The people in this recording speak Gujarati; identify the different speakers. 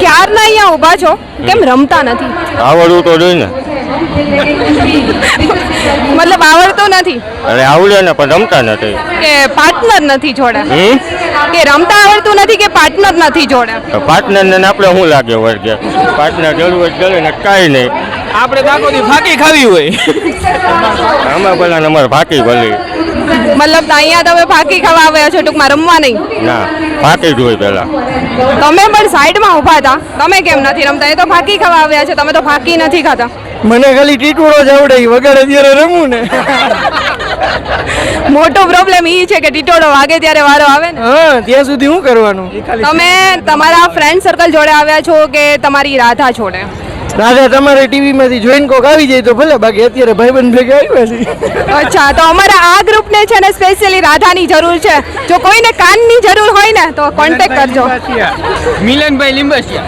Speaker 1: ક્યારના અહીંયા ઊભા છો, કેમ રમતા નથી?
Speaker 2: આવડવું તો જોઈએ ને.
Speaker 1: મતલબ આવડતું નથી
Speaker 2: અરે આવડે ને પણ રમતા નથી.
Speaker 1: કે પાર્ટનર નથી જોડે? કે રમતા આવડતું નથી કે પાર્ટનર નથી જોડે?
Speaker 2: પાર્ટનર ને આપણે શું લાગે વર્ગે પાર્ટનર જરૂર જ કરે ને કાંઈ નહીં.
Speaker 3: આપણે દાખોથી ફાંકી ખાવી હોય
Speaker 2: આમાં પેલા અમારે ફાંકી ભલી.
Speaker 1: મતલબ અહીંયા તમે ફાંકી ખાવા આવ્યા છો, ટૂંકમાં રમવા નહીં?
Speaker 2: ના, ફાંકી જ હોય પેલા.
Speaker 1: તમે પણ સાઈડમાં ઊભા હતા, તમે કેમ નથી રમતા? એ તો ફાંકી ખાવા આવ્યા છે, તમે તો ફાંકી નથી ખાતા.
Speaker 3: મને ખાલી ટીટોળો જ આવડે, વગાડે ત્યારે રમું ને.
Speaker 1: મોટો પ્રોબ્લેમ એ છે કે ટીટોળો વાગે ત્યારે વારો આવે ને.
Speaker 3: હા, ત્યાં સુધી શું કરવાનું?
Speaker 1: તમે તમારા ફ્રેન્ડ સર્કલ જોડે આવ્યા છો કે તમારી રાધા જોડે?
Speaker 3: રાધા તમારે ટીવી માંથી જોઈને કોક આવી જાય તો ભલે, બાકી અત્યારે ભાઈબંધ ભેગા આવ્યા છે.
Speaker 1: અચ્છા, તો અમારા આ ગ્રુપને છે ને સ્પેશિયલી રાધાની જરૂર છે. જો કોઈને કાનની જરૂર હોય ને તો કોન્ટેક્ટ કરજો.
Speaker 3: મિલનભાઈ લીંબસિયા.